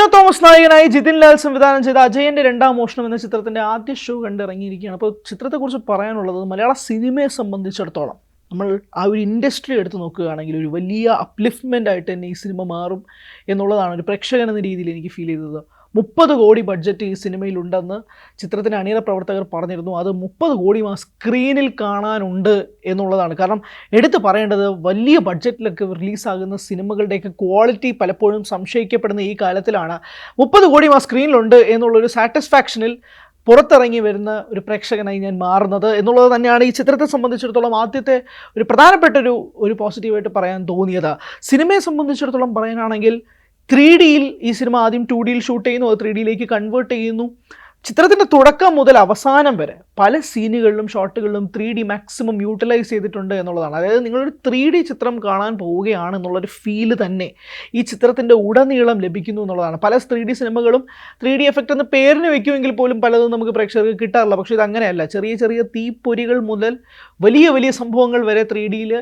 ടൊവിനോ തോമസ് നായകനായി ജിതിൻ ലാൽ സംവിധാനം ചെയ്ത അജയൻ്റെ രണ്ടാം മോഷണം എന്ന ചിത്രത്തിൻ്റെ ആദ്യ ഷോ കണ്ടിറങ്ങിയിരിക്കുകയാണ്. അപ്പോൾ ചിത്രത്തെക്കുറിച്ച് പറയാനുള്ളത്, മലയാള സിനിമയെ സംബന്ധിച്ചിടത്തോളം നമ്മൾ ആ ഒരു ഇൻഡസ്ട്രി എടുത്ത് നോക്കുകയാണെങ്കിൽ ഒരു വലിയ അപ്ലിഫ്റ്റ്മെൻ്റ് ആയിട്ട് തന്നെ ഈ സിനിമ മാറും എന്നുള്ളതാണ് ഒരു പ്രേക്ഷകൻ എന്ന രീതിയിൽ എനിക്ക് ഫീൽ ചെയ്തത്. 30 കോടി ബഡ്ജറ്റ് ഈ സിനിമയിലുണ്ടെന്ന് ചിത്രത്തിൻ്റെ അണിയറ പ്രവർത്തകർ പറഞ്ഞിരുന്നു. അത് 30 കോടി സ്ക്രീനിൽ കാണാനുണ്ട് എന്നുള്ളതാണ്. കാരണം എടുത്തു പറയേണ്ടത്, വലിയ ബഡ്ജറ്റിലൊക്കെ റിലീസാകുന്ന സിനിമകളുടെയൊക്കെ ക്വാളിറ്റി പലപ്പോഴും സംശയിക്കപ്പെടുന്ന ഈ കാലത്തിലാണ് 30 കോടി സ്ക്രീനിലുണ്ട് എന്നുള്ളൊരു സാറ്റിസ്ഫാക്ഷനിൽ പുറത്തിറങ്ങി വരുന്ന ഒരു പ്രേക്ഷകനായി ഞാൻ മാറുന്നത് എന്നുള്ളത് തന്നെയാണ് ഈ ചിത്രത്തെ സംബന്ധിച്ചിടത്തോളം ആദ്യത്തെ ഒരു പ്രധാനപ്പെട്ട ഒരു പോസിറ്റീവായിട്ട് പറയാൻ തോന്നിയത്. സിനിമയെ സംബന്ധിച്ചിടത്തോളം പറയാനാണെങ്കിൽ 3Dയിൽ ഈ സിനിമ ആദ്യം 2Dയിൽ ഷൂട്ട് ചെയ്യുന്നു, അത് 3Dയിലേക്ക് കൺവേർട്ട് ചെയ്യുന്നു. ചിത്രത്തിൻ്റെ തുടക്കം മുതൽ അവസാനം വരെ പല സീനുകളിലും ഷോട്ടുകളിലും 3D മാക്സിമം യൂട്ടിലൈസ് ചെയ്തിട്ടുണ്ട് എന്നുള്ളതാണ്. അതായത് നിങ്ങളൊരു 3D ചിത്രം കാണാൻ പോവുകയാണ് എന്നുള്ളൊരു ഫീല് തന്നെ ഈ ചിത്രത്തിൻ്റെ ഉടനീളം ലഭിക്കുന്നു എന്നുള്ളതാണ്. പല 3D സിനിമകളും 3D എഫക്റ്റ് എന്ന് പേരിന് വയ്ക്കുമെങ്കിൽ പോലും പലതും നമുക്ക് പ്രേക്ഷകർക്ക് കിട്ടാറില്ല. പക്ഷേ ഇത് അങ്ങനെയല്ല. ചെറിയ ചെറിയ തീപ്പൊരികൾ മുതൽ വലിയ വലിയ സംഭവങ്ങൾ വരെ 3Dയിൽ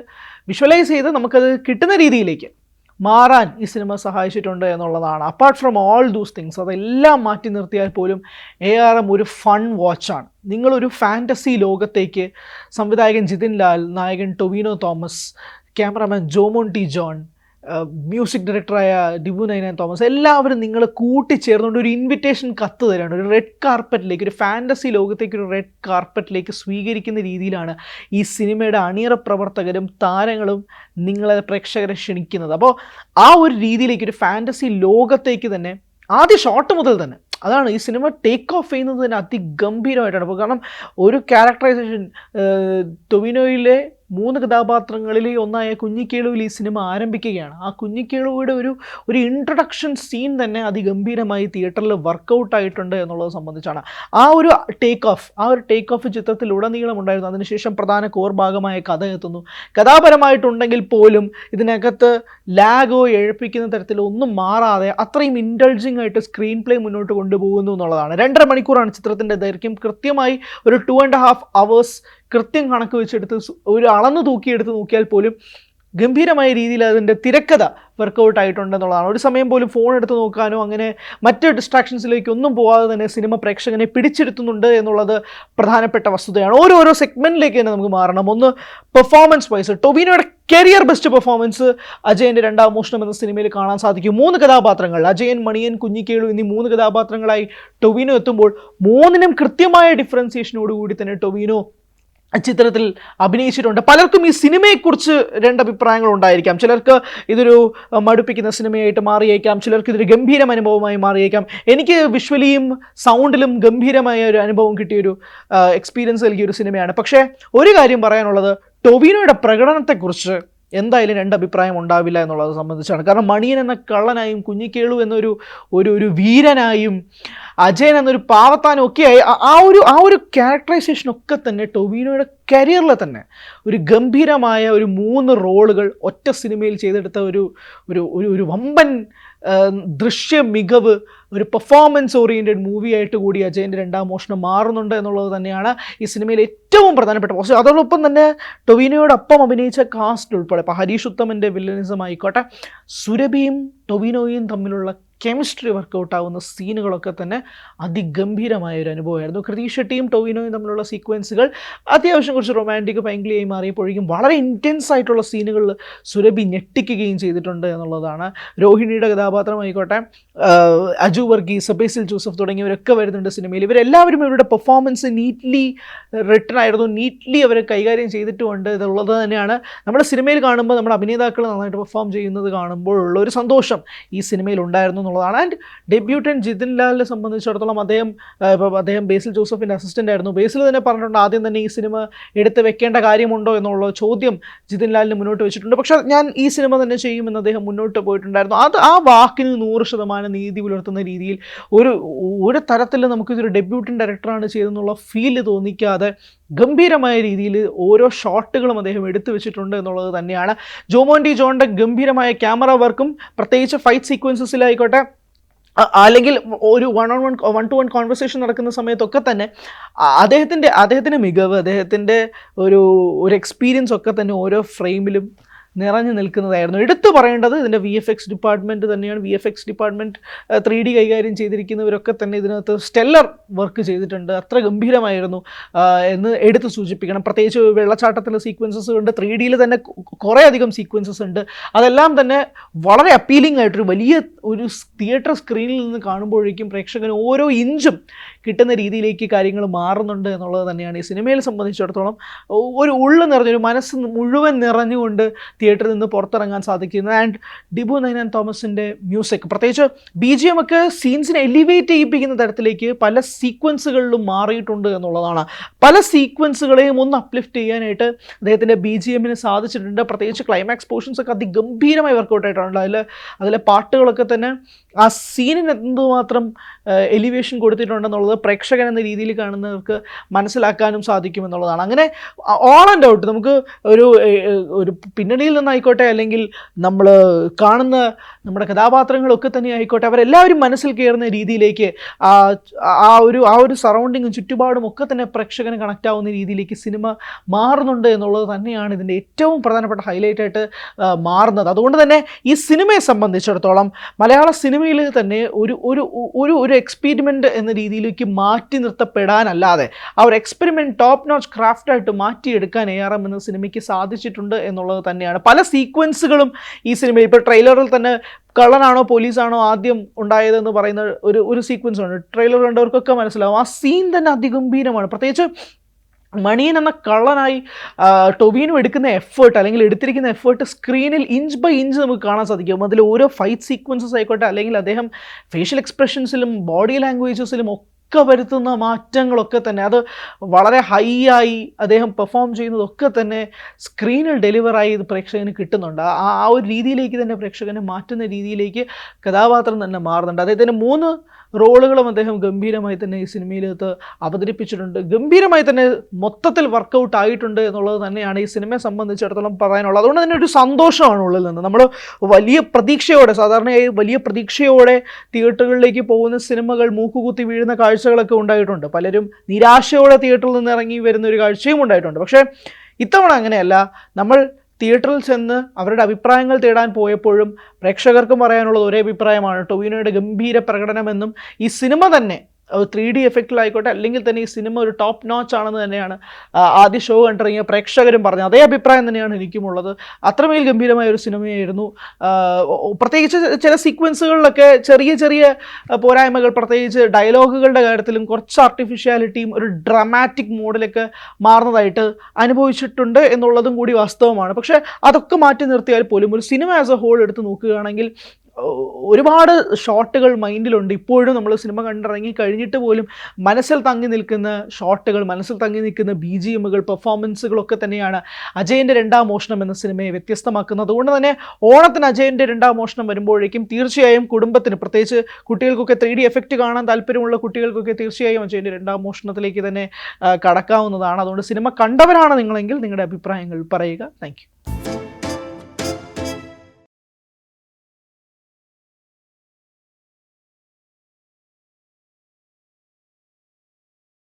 വിഷ്വലൈസ് ചെയ്ത് നമുക്കത് കിട്ടുന്ന രീതിയിലേക്ക് മാറാൻ ഈ സിനിമ സഹായിച്ചിട്ടുണ്ട് എന്നുള്ളതാണ്. Apart from all those things, അതെല്ലാം മാറ്റി നിർത്തിയാൽ പോലും ARM ഒരു ഫൺ വാച്ചാണ്. നിങ്ങളൊരു ഫാൻറ്റസി ലോകത്തേക്ക് സംവിധായകൻ ജിതിൻ ലാൽ, നായകൻ Tovino Thomas, cameraman Jomon T John, music ഡയറക്ടറായ ഡിബു നൈനാൻ തോമസ്, എല്ലാവരും നിങ്ങൾ കൂട്ടിച്ചേർന്നുകൊണ്ട് ഒരു ഇൻവിറ്റേഷൻ കത്ത് തരാണ്. ഒരു റെഡ് കാർപ്പറ്റിലേക്ക്, ഒരു ഫാൻറ്റസി ലോകത്തേക്ക് ഒരു റെഡ് കാർപ്പറ്റിലേക്ക് സ്വീകരിക്കുന്ന രീതിയിലാണ് ഈ സിനിമയുടെ അണിയറ പ്രവർത്തകരും താരങ്ങളും നിങ്ങളെ പ്രേക്ഷകരെ ക്ഷണിക്കുന്നത്. അപ്പോൾ ആ ഒരു രീതിയിലേക്ക്, ഒരു ഫാൻറ്റസി ലോകത്തേക്ക് തന്നെ ആദ്യ ഷോട്ട് മുതൽ തന്നെ അതാണ് ഈ സിനിമ ടേക്ക് ഓഫ് ചെയ്യുന്നത് തന്നെ അതിഗംഭീരമായിട്ടാണ്. അപ്പോൾ കാരണം ഒരു ക്യാരക്ടറൈസേഷൻ, ടൊവിനോയിലെ 3 കഥാപാത്രങ്ങളിൽ ഒന്നായ കുഞ്ഞിക്കേളുവിൽ ഈ സിനിമ ആരംഭിക്കുകയാണ്. ആ കുഞ്ഞിക്കേളുവിടെ ഒരു ഇൻട്രൊഡക്ഷൻ സീൻ തന്നെ അതിഗംഭീരമായി തിയേറ്ററിൽ വർക്കൗട്ടായിട്ടുണ്ട് എന്നുള്ളത് സംബന്ധിച്ചാണ്. ആ ഒരു ടേക്ക് ഓഫ് ചിത്രത്തിലുടനീളം ഉണ്ടായിരുന്നു. അതിനുശേഷം പ്രധാന കോർ ഭാഗമായ കഥ എത്തുന്നു. കഥാപരമായിട്ടുണ്ടെങ്കിൽ പോലും ഇതിനകത്ത് ലാഗോ എഴുപ്പിക്കുന്ന തരത്തിൽ ഒന്നും മാറാതെ അത്രയും ഇൻഡൾജിങ് ആയിട്ട് സ്ക്രീൻ പ്ലേ മുന്നോട്ട് കൊണ്ടുപോകുന്നു എന്നുള്ളതാണ്. 2.5 മണിക്കൂറാണ് ചിത്രത്തിൻ്റെ ദൈർഘ്യം. കൃത്യമായി ഒരു 2.5 hours കൃത്യം കണക്ക് വെച്ചെടുത്ത് ഒരു അളന്ന് തൂക്കിയെടുത്ത് നോക്കിയാൽ പോലും ഗംഭീരമായ രീതിയിൽ അതിൻ്റെ തിരക്കഥ വർക്കൗട്ട് ആയിട്ടുണ്ടെന്നുള്ളതാണ്. ഒരു സമയം പോലും ഫോൺ എടുത്ത് നോക്കാനോ അങ്ങനെ മറ്റ് ഡിസ്ട്രാക്ഷൻസിലേക്കൊന്നും പോകാതെ തന്നെ സിനിമ പ്രേക്ഷകനെ പിടിച്ചെടുത്തുന്നുണ്ട് എന്നുള്ളത് പ്രധാനപ്പെട്ട വസ്തുതയാണ്. ഓരോരോ സെഗ്മെൻറ്റിലേക്ക് തന്നെ നമുക്ക് മാറണം. ഒന്ന്, പെർഫോമൻസ് വൈസ് ടൊവിനോയുടെ കരിയർ ബെസ്റ്റ് പെർഫോമൻസ് അജയൻ്റെ രണ്ടാം മോഷണം എന്ന സിനിമയിൽ കാണാൻ സാധിക്കും. 3 കഥാപാത്രങ്ങൾ, അജയൻ, മണിയൻ, കുഞ്ഞിക്കേളു എന്നീ 3 കഥാപാത്രങ്ങളായി ടൊവിനോ എത്തുമ്പോൾ 3നും കൃത്യമായ ഡിഫറൻസിയേഷനോടുകൂടി തന്നെ ടൊവിനോ ചിത്രത്തിൽ അഭിനയിച്ചിട്ടുണ്ട്. പലർക്കും ഈ സിനിമയെക്കുറിച്ച് 2 അഭിപ്രായങ്ങൾ ഉണ്ടായിരിക്കാം. ചിലർക്ക് ഇതൊരു മടുപ്പിക്കുന്ന സിനിമയായിട്ട് മാറിയേക്കാം, ചിലർക്ക് ഇതൊരു ഗംഭീരം അനുഭവമായി മാറിയേക്കാം. എനിക്ക് വിഷ്വലിയും സൗണ്ടിലും ഗംഭീരമായ ഒരു അനുഭവം കിട്ടിയൊരു എക്സ്പീരിയൻസ് നൽകിയൊരു സിനിമയാണ്. പക്ഷേ ഒരു കാര്യം പറയാനുള്ളത്, ടൊവിനോയുടെ പ്രകടനത്തെക്കുറിച്ച് എന്തായാലും 2 അഭിപ്രായം ഉണ്ടാവില്ല എന്നുള്ളത് സംബന്ധിച്ചാണ്. കാരണം മണിയൻ എന്ന കള്ളനായും കുഞ്ഞിക്കേളു എന്നൊരു ഒരു വീരനായും അജയൻ എന്നൊരു പാവത്താനും ഒക്കെയായി ആ ഒരു ക്യാരക്ടറൈസേഷനൊക്കെ തന്നെ ടൊവിനോയുടെ കരിയറിൽ തന്നെ ഒരു ഗംഭീരമായ ഒരു 3 റോളുകൾ ഒറ്റ സിനിമയിൽ ചെയ്തെടുത്ത ഒരു വമ്പൻ ദൃശ്യ മികവ്, ഒരു പെർഫോമൻസ് ഓറിയൻറ്റഡ് മൂവിയായിട്ട് കൂടി അജയൻ്റെ രണ്ടാം മോഷണം മാറുന്നുണ്ട് എന്നുള്ളത് തന്നെയാണ് ഈ സിനിമയിൽ ഏറ്റവും പ്രധാനപ്പെട്ട പോസ്റ്റ്. അതോടൊപ്പം തന്നെ ടൊവിനോയോടൊപ്പം അഭിനയിച്ച കാസ്റ്റ് ഉൾപ്പെടെ, ഇപ്പോൾ ഹരീഷ് ഉത്തമൻ്റെ വില്ലനിസം ആയിക്കോട്ടെ, സുരഭിയും ടൊവിനോയും തമ്മിലുള്ള കെമിസ്ട്രി വർക്കൗട്ടാവുന്ന സീനുകളൊക്കെ തന്നെ അതിഗംഭീരമായ ഒരു അനുഭവമായിരുന്നു. കൃതി ഷെട്ടിയും ടൊവിനോയും തമ്മിലുള്ള സീക്വൻസുകൾ അത്യാവശ്യം കുറച്ച് റൊമാൻറ്റിക് പൈങ്കിളിയായി മാറിയപ്പോഴേക്കും വളരെ ഇൻറ്റൻസ് ആയിട്ടുള്ള സീനുകളിൽ സുരഭി ഞെട്ടിക്കുകയും ചെയ്തിട്ടുണ്ട് എന്നുള്ളതാണ്. രോഹിണിയുടെ കഥാപാത്രമായിക്കോട്ടെ, അജു വർഗീസ്, ബേസിൽ ജോസഫ് തുടങ്ങിയവരൊക്കെ വരുന്നുണ്ട് സിനിമയിൽ. ഇവരെല്ലാവരും ഇവരുടെ പെർഫോമൻസ് നീറ്റ്ലി റിട്ടൺ ആയിരുന്നു, നീറ്റ്ലി അവർ കൈകാര്യം ചെയ്തിട്ടുമുണ്ട് എന്നുള്ളത് തന്നെയാണ് നമ്മുടെ സിനിമയിൽ കാണുമ്പോൾ, നമ്മുടെ അഭിനേതാക്കൾ നന്നായിട്ട് പെർഫോം ചെയ്യുന്നത് കാണുമ്പോഴുള്ള ഒരു സന്തോഷം ഈ സിനിമയിൽ ഉണ്ടായിരുന്നു എന്നുള്ളതാണ്. ആൻഡ് ഡെബ്യൂട്ടൻ ജിതിൻ ലാലിനെ സംബന്ധിച്ചിടത്തോളം അദ്ദേഹം ബേസിൽ ജോസഫിൻ്റെ അസിസ്റ്റൻ്റ് ആയിരുന്നു. ബേസിൽ തന്നെ പറഞ്ഞിട്ടുണ്ട്, ആദ്യം തന്നെ ഈ സിനിമ എടുത്ത് വെക്കേണ്ട കാര്യമുണ്ടോ എന്നുള്ള ചോദ്യം ജിതിൻ ലാലിന് മുന്നോട്ട് വെച്ചിട്ടുണ്ട്. പക്ഷേ ഞാൻ ഈ സിനിമ തന്നെ ചെയ്യുമെന്ന് അദ്ദേഹം മുന്നോട്ട് പോയിട്ടുണ്ടായിരുന്നു. ആ വാക്കിന് 100% നീതി പുലർത്തുന്ന രീതിയിൽ ഒരു തരത്തിൽ നമുക്കിതൊരു ഡെബ്യൂട്ടൻ ഡയറക്ടറാണ് ചെയ്തെന്നുള്ള ഫീല് തോന്നിക്കാതെ ഗംഭീരമായ രീതിയിൽ ഓരോ ഷോട്ടുകളും അദ്ദേഹം എടുത്തു വെച്ചിട്ടുണ്ട് എന്നുള്ളത് തന്നെയാണ്. ജോമോൻ ടി ജോണിൻ്റെ ഗംഭീരമായ ക്യാമറ വർക്കും പ്രത്യേകിച്ച് ഫൈറ്റ് സീക്വൻസസിലായിക്കോട്ടെ, അല്ലെങ്കിൽ ഒരു 1-on-1 കോൺവെർസേഷൻ നടക്കുന്ന സമയത്തൊക്കെ തന്നെ അദ്ദേഹത്തിൻ്റെ മികവ്, അദ്ദേഹത്തിൻ്റെ ഒരു എക്സ്പീരിയൻസ് ഒക്കെ തന്നെ ഓരോ ഫ്രെയിമിലും നിറഞ്ഞു നിൽക്കുന്നതായിരുന്നു. എടുത്തു പറയേണ്ടത് ഇതിൻ്റെ VFX ഡിപ്പാർട്ട്മെൻറ്റ് തന്നെയാണ്. VFX ഡിപ്പാർട്ട്മെൻറ്റ് 3D കൈകാര്യം ചെയ്തിരിക്കുന്നവരൊക്കെ തന്നെ ഇതിനകത്ത് സ്റ്റെല്ലർ വർക്ക് ചെയ്തിട്ടുണ്ട്. അത്ര ഗംഭീരമായിരുന്നു എന്ന് എടുത്ത് സൂചിപ്പിക്കണം. പ്രത്യേകിച്ച് വെള്ളച്ചാട്ടത്തിലെ സീക്വൻസസ് ഉണ്ട്, 3Dയിൽ തന്നെ കുറേ അധികം സീക്വൻസസ് ഉണ്ട്. അതെല്ലാം തന്നെ വളരെ അപ്പീലിംഗ് ആയിട്ടൊരു വലിയ ഒരു തിയേറ്റർ സ്ക്രീനിൽ നിന്ന് കാണുമ്പോഴേക്കും പ്രേക്ഷകന് ഓരോ ഇഞ്ചും കിട്ടുന്ന രീതിയിലേക്ക് കാര്യങ്ങൾ മാറുന്നുണ്ട് എന്നുള്ളത് തന്നെയാണ് ഈ സിനിമയെ സംബന്ധിച്ചിടത്തോളം ഒരു ഉള്ളു നിറഞ്ഞൊരു മനസ്സ് മുഴുവൻ നിറഞ്ഞുകൊണ്ട് തിയേറ്ററിൽ നിന്ന് പുറത്തിറങ്ങാൻ സാധിക്കുന്നത്. ആൻഡ് ഡിബു നൈനാൻ തോമസിൻ്റെ മ്യൂസിക്, പ്രത്യേകിച്ച് BGM ഒക്കെ സീൻസിനെ എലിവേറ്റ് ചെയ്യിപ്പിക്കുന്ന തരത്തിലേക്ക് പല സീക്വൻസുകളിലും മാറിയിട്ടുണ്ട് എന്നുള്ളതാണ്. പല സീക്വൻസുകളെയും ഒന്ന് അപ്ലിഫ്റ്റ് ചെയ്യാനായിട്ട് അദ്ദേഹത്തിൻ്റെ BGMന് സാധിച്ചിട്ടുണ്ട്. പ്രത്യേകിച്ച് ക്ലൈമാക്സ് പോർഷൻസ് ഒക്കെ അതിഗംഭീരമായി വർക്കൗട്ട് ആയിട്ടുണ്ട്. അതിലെ പാട്ടുകളൊക്കെ തന്നെ ആ സീനിന് എന്തുമാത്രം എലിവേഷൻ കൊടുത്തിട്ടുണ്ടെന്നുള്ളത് പ്രേക്ഷകൻ എന്ന രീതിയിൽ കാണുന്നവർക്ക് മനസ്സിലാക്കാനും സാധിക്കുമെന്നുള്ളതാണ്. അങ്ങനെ ഓൾ ആൻഡ് ഔട്ട് നമുക്ക് ഒരു പിന്നണിയിൽ നിന്നായിക്കോട്ടെ, അല്ലെങ്കിൽ നമ്മൾ കാണുന്ന നമ്മുടെ കഥാപാത്രങ്ങളൊക്കെ തന്നെ ആയിക്കോട്ടെ, അവരെല്ലാവരും മനസ്സിൽ കയറുന്ന രീതിയിലേക്ക് ആ ഒരു സറൗണ്ടിങ്ങും ചുറ്റുപാടും ഒക്കെ തന്നെ പ്രേക്ഷകന് കണക്റ്റ് ആവുന്ന രീതിയിലേക്ക് സിനിമ മാറുന്നുണ്ട് എന്നുള്ളത് തന്നെയാണ് ഇതിൻ്റെ ഏറ്റവും പ്രധാനപ്പെട്ട ഹൈലൈറ്റ് ആയിട്ട് മാറുന്നത്. അതുകൊണ്ട് തന്നെ ഈ സിനിമയെ സംബന്ധിച്ചിടത്തോളം മലയാള സിനിമയിൽ തന്നെ ഒരു എക്സ്പെരിമെൻ്റ് എന്ന രീതിയിലേക്ക് മാറ്റി നിർത്തപ്പെടാനല്ലാതെ ആ ഒരു എക്സ്പെരിമെൻറ്റ് ടോപ്പ് നോച്ച് ക്രാഫ്റ്റായിട്ട് മാറ്റിയെടുക്കാൻ ARM എന്ന സിനിമയ്ക്ക് സാധിച്ചിട്ടുണ്ട് എന്നുള്ളത് തന്നെയാണ്. പല സീക്വൻസുകളും ഈ സിനിമയിൽ, ഇപ്പോൾ ട്രെയിലറിൽ തന്നെ കള്ളനാണോ പോലീസാണോ ആദ്യം ഉണ്ടായതെന്ന് പറയുന്ന ഒരു സീക്വൻസ് ഉണ്ട്. ട്രെയിലർ കണ്ടവർക്കൊക്കെ മനസ്സിലാവും. ആ സീൻ തന്നെ അതിഗംഭീരമാണ്. പ്രത്യേകിച്ച് മണിയൻ എന്ന കള്ളനായി ടൊവിനോ എടുക്കുന്ന എഫേർട്ട്, അല്ലെങ്കിൽ എടുത്തിരിക്കുന്ന എഫേർട്ട് സ്ക്രീനിൽ ഇഞ്ച് ബൈ ഇഞ്ച് നമുക്ക് കാണാൻ സാധിക്കും. അതിൽ ഓരോ ഫൈറ്റ് സീക്വൻസസ് ആയിക്കോട്ടെ, അല്ലെങ്കിൽ അദ്ദേഹം ഫേഷ്യൽ എക്സ്പ്രഷൻസിലും ബോഡി ലാംഗ്വേജസിലും ഒക്കെ വരുത്തുന്ന മാറ്റങ്ങളൊക്കെ തന്നെ അത് വളരെ ഹൈ ആയി അദ്ദേഹം പെർഫോം ചെയ്യുന്നതൊക്കെ തന്നെ സ്ക്രീനിൽ ഡെലിവറായി ഇത് പ്രേക്ഷകന് കിട്ടുന്നുണ്ട്. ആ ഒരു രീതിയിലേക്ക് തന്നെ പ്രേക്ഷകനെ മാറ്റുന്ന രീതിയിലേക്ക് കഥാപാത്രം തന്നെ മാറുന്നുണ്ട്. അദ്ദേഹത്തിന് 3 റോളുകളും അദ്ദേഹം ഗംഭീരമായി തന്നെ ഈ സിനിമയിലകത്ത് അവതരിപ്പിച്ചിട്ടുണ്ട്. ഗംഭീരമായി തന്നെ മൊത്തത്തിൽ വർക്കൗട്ട് ആയിട്ടുണ്ട് എന്നുള്ളത് തന്നെയാണ് ഈ സിനിമയെ സംബന്ധിച്ചിടത്തോളം പറയാനുള്ളത്. അതുകൊണ്ട് തന്നെ ഒരു സന്തോഷമാണ് ഉള്ളിൽ നിന്ന്. നമ്മൾ വലിയ പ്രതീക്ഷയോടെ, സാധാരണയായി വലിയ പ്രതീക്ഷയോടെ തിയേറ്ററുകളിലേക്ക് പോകുന്ന സിനിമകൾ മൂക്കുകുത്തി വീഴുന്ന കാഴ്ചകളൊക്കെ ഉണ്ടായിട്ടുണ്ട്. പലരും നിരാശയോടെ തിയേറ്ററിൽ നിന്ന് ഇറങ്ങി വരുന്ന ഒരു കാഴ്ചയും ഉണ്ടായിട്ടുണ്ട്. പക്ഷേ ഇത്തവണ അങ്ങനെയല്ല. നമ്മൾ തിയേറ്ററിൽ ചെന്ന് അവരുടെ അഭിപ്രായങ്ങൾ തേടാൻ പോയപ്പോഴും പ്രേക്ഷകർക്കും പറയാനുള്ളത് ഒരേ അഭിപ്രായമാണ്. ടൊവിനോയുടെ ഗംഭീര പ്രകടനമെന്നും ഈ സിനിമ തന്നെ 3D എഫക്റ്റിലായിക്കോട്ടെ, അല്ലെങ്കിൽ തന്നെ ഈ സിനിമ ഒരു ടോപ്പ് നോച്ച് ആണെന്ന് തന്നെയാണ് ആദ്യ ഷോ കണ്ടിറങ്ങിയ പ്രേക്ഷകരും പറഞ്ഞത്. അതേ അഭിപ്രായം തന്നെയാണ് എനിക്കുമുള്ളത്. അത്രമേൽ ഗംഭീരമായ ഒരു സിനിമയായിരുന്നു. പ്രത്യേകിച്ച് ചില സീക്വൻസുകളിലൊക്കെ ചെറിയ ചെറിയ പോരായ്മകൾ, പ്രത്യേകിച്ച് ഡയലോഗുകളുടെ കാര്യത്തിലും കുറച്ച് ആർട്ടിഫിഷ്യാലിറ്റിയും ഒരു ഡ്രാമാറ്റിക് മോഡിലൊക്കെ മാറുന്നതായിട്ട് അനുഭവിച്ചിട്ടുണ്ട് എന്നുള്ളതും കൂടി വാസ്തവമാണ്. പക്ഷേ അതൊക്കെ മാറ്റി നിർത്തിയാൽ പോലും ഒരു സിനിമ ആസ് എ ഹോൾ എടുത്ത് നോക്കുകയാണെങ്കിൽ ഒരുപാട് ഷോട്ടുകൾ മൈൻഡിലുണ്ട്. ഇപ്പോഴും നമ്മൾ സിനിമ കണ്ടിറങ്ങി കഴിഞ്ഞിട്ട് പോലും മനസ്സിൽ തങ്ങി നിൽക്കുന്ന ഷോട്ടുകൾ, മനസ്സിൽ തങ്ങി നിൽക്കുന്ന BGMകൾ, പെർഫോമൻസുകളൊക്കെ തന്നെയാണ് അജയൻ്റെ 2ാം മോഷണം എന്ന സിനിമയെ വ്യത്യസ്തമാക്കുന്നത്. അതുകൊണ്ട് തന്നെ ഓണത്തിന് അജയൻ്റെ 2ാം മോഷണം വരുമ്പോഴേക്കും തീർച്ചയായും കുടുംബത്തിന്, പ്രത്യേകിച്ച് കുട്ടികൾക്കൊക്കെ 3D എഫക്റ്റ് കാണാൻ താല്പര്യമുള്ള കുട്ടികൾക്കൊക്കെ തീർച്ചയായും അജയൻ്റെ 2ാം മോഷണത്തിലേക്ക് തന്നെ കടക്കാവുന്നതാണ്. അതുകൊണ്ട് സിനിമ കണ്ടവരാണ് നിങ്ങളെങ്കിൽ നിങ്ങളുടെ അഭിപ്രായങ്ങൾ പറയുക. Thank you.